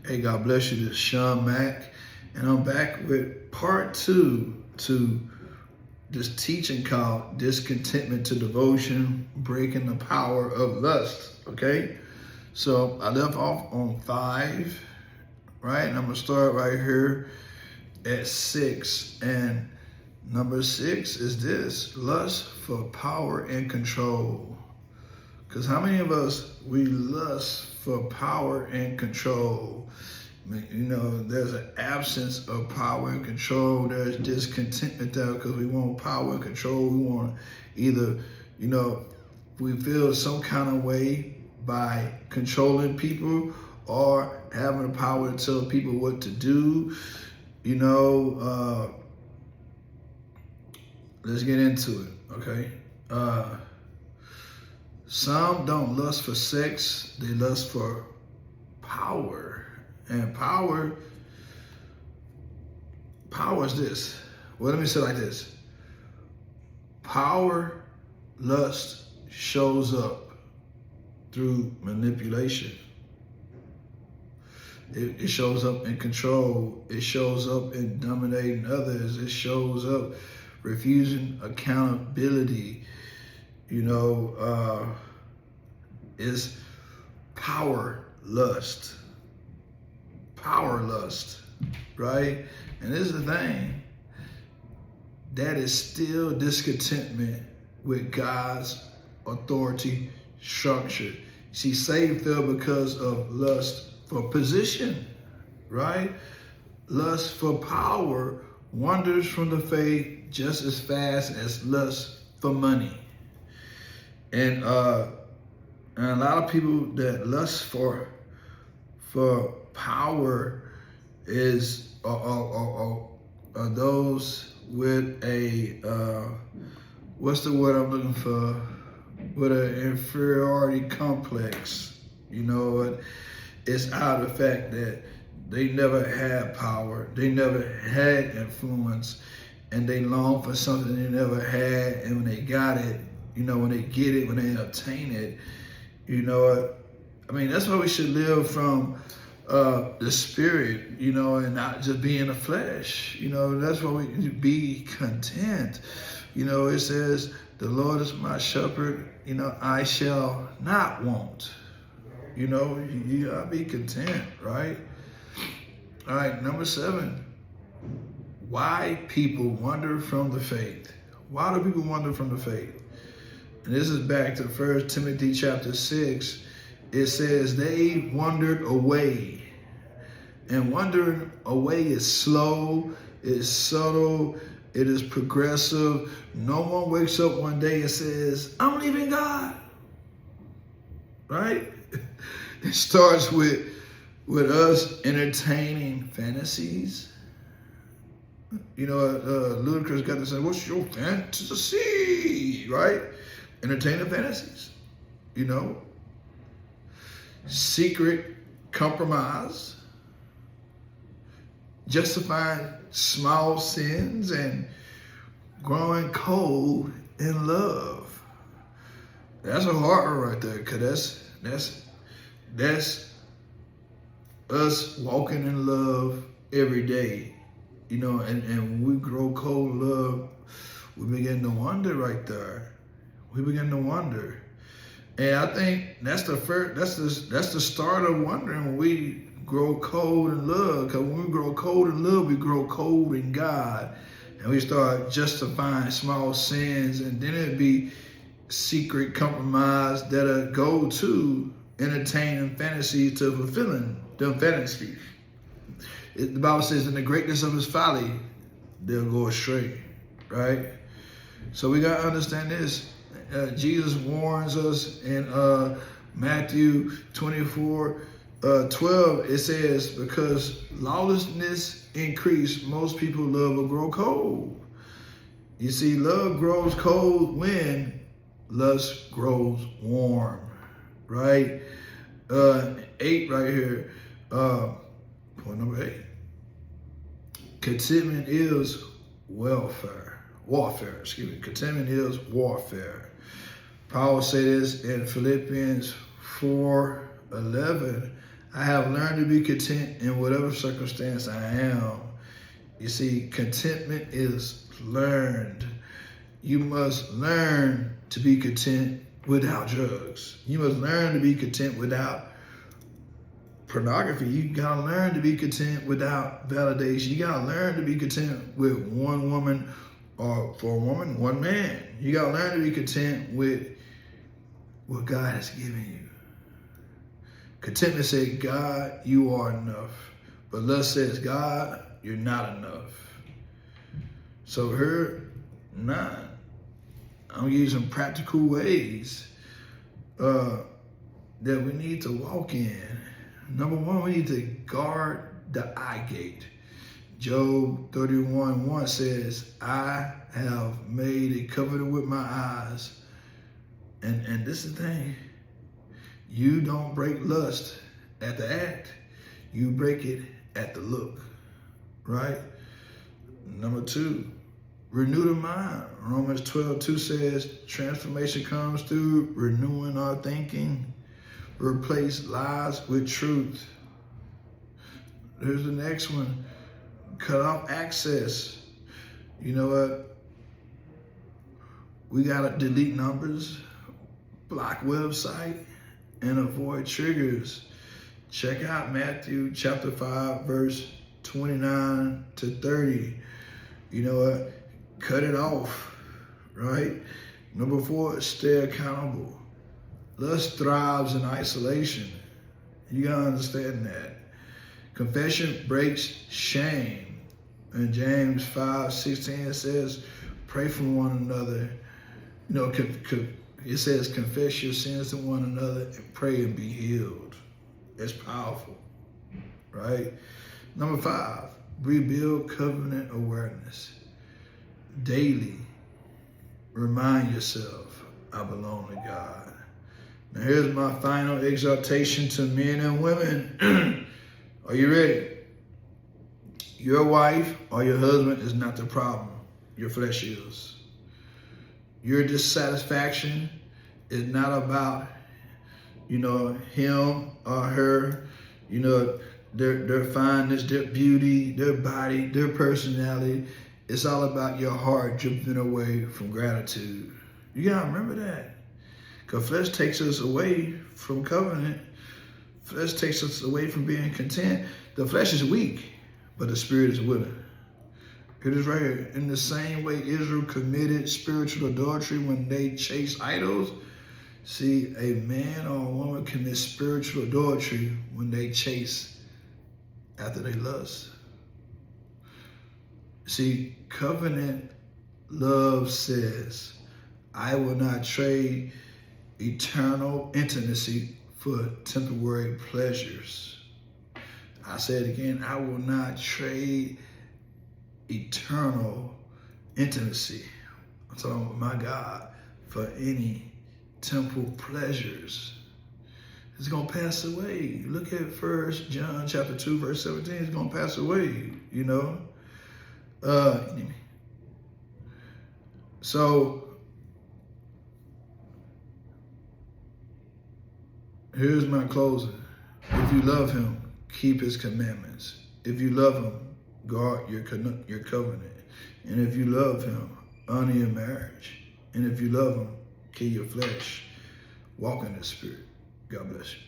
Hey, God bless you. This is Sean Mack, and I'm back with part 2 to this teaching called Discontentment to Devotion, Breaking the Power of Lust, okay? So I left off on 5, right? And I'm going to start right here at 6. And number 6 is this: lust for power and control. Because how many of us, we lust for power and control? I mean, you know, there's an absence of power and control. There's discontentment there because we want power and control. We want either, you know, we feel some kind of way by controlling people or having the power to tell people what to do. You know, let's get into it, okay? Some don't lust for sex, they lust for power. And power is this. Well, let me say it like this. Power, lust shows up through manipulation. It shows up in control. It shows up in dominating others. It shows up refusing accountability. You know, is power lust. Power lust, right? And this is the thing. That is still discontentment with God's authority structure. See, Satan fell because of lust for position, right? Lust for power wanders from the faith just as fast as lust for money. And a lot of people that lust for power are those with a what's the word I'm looking for? With an inferiority complex. You know, it's out of the fact that they never had power, they never had influence, and they long for something they never had, and when they got it, you know, when they get it, when they obtain it, you know, I mean, that's why we should live from the spirit, you know, and not just be in the flesh. You know, that's why we be content. You know, it says, the Lord is my shepherd, you know, I shall not want. You know, you gotta be content, right? All right, number 7, why people wander from the faith. Why do people wander from the faith? And this is back to 1 Timothy chapter 6. It says they wandered away. And wandering away is slow, it's subtle, it is progressive. No one wakes up one day and says, I'm leaving God. Right? It starts with us entertaining fantasies. You know, Ludacris got to say, what's your fantasy? Right? Entertaining fantasies. You know? Secret compromise, justifying small sins, and growing cold in love. That's a hard one right there, because that's us walking in love every day. You know, and when we grow cold in love, we begin to wonder right there. We begin to wonder. And I think that's the start of wondering, when we grow cold in love. Because when we grow cold in love, we grow cold in God. And we start justifying small sins. And then it'd be secret compromise that'll go to entertaining fantasies to fulfilling them fantasies. The Bible says, in the greatness of his folly, they'll go astray, right? So we got to understand this. Jesus warns us in Matthew 24:12. It says, because lawlessness increase, most people love will grow cold. You see, love grows cold when lust grows warm, right? 8 right here. Point number 8. Contentment is warfare. Contentment is warfare. Paul said this in Philippians 4:11. I have learned to be content in whatever circumstance I am. You see, contentment is learned. You must learn to be content without drugs. You must learn to be content without pornography. You gotta learn to be content without validation. You gotta learn to be content with one woman, or for a woman, one man. You gotta learn to be content with what God has given you. Contentment says, God, you are enough. But lust says, God, you're not enough. So here, 9, I'm gonna give you some practical ways that we need to walk in. Number 1, we need to guard the eye gate. Job 31:1 says, I have made a covenant with my eyes. And this is the thing. You don't break lust at the act. You break it at the look, right? Number 2, renew the mind. Romans 12:2 says, transformation comes through renewing our thinking. Replace lies with truth. Here's the next one. Cut off access. You know what? We gotta delete numbers, block website, and avoid triggers. Check out Matthew chapter 5, verse 29 to 30. You know what? Cut it off, right? Number 4, stay accountable. Lust thrives in isolation. You gotta understand that. Confession breaks shame. And James 5:16 says, pray for one another. You know, it says, confess your sins to one another and pray and be healed. It's powerful, right? Number 5, rebuild covenant awareness. Daily, remind yourself, I belong to God. Now here's my final exhortation to men and women. Are you ready? Your wife or your husband is not the problem. Your flesh is. Your dissatisfaction is not about, him or her, their fineness, their beauty, their body, their personality. It's all about your heart drifting away from gratitude. You gotta remember that. Because flesh takes us away from covenant. Flesh takes us away from being content. The flesh is weak, but the spirit is willing. It is right here. In the same way Israel committed spiritual adultery when they chased idols, see, a man or a woman commits spiritual adultery when they chase after they lust. See, covenant love says, I will not trade eternal intimacy for temporary pleasures. I say it again, I will not trade eternal intimacy, I'm talking about my God, for any temporal pleasures. It's gonna pass away. Look at 1 John chapter 2, verse 17, it's gonna pass away, So, here's my closing. If you love him, keep his commandments. If you love him, guard your covenant. And if you love him, honor your marriage. And if you love him, kill your flesh. Walk in the spirit. God bless you.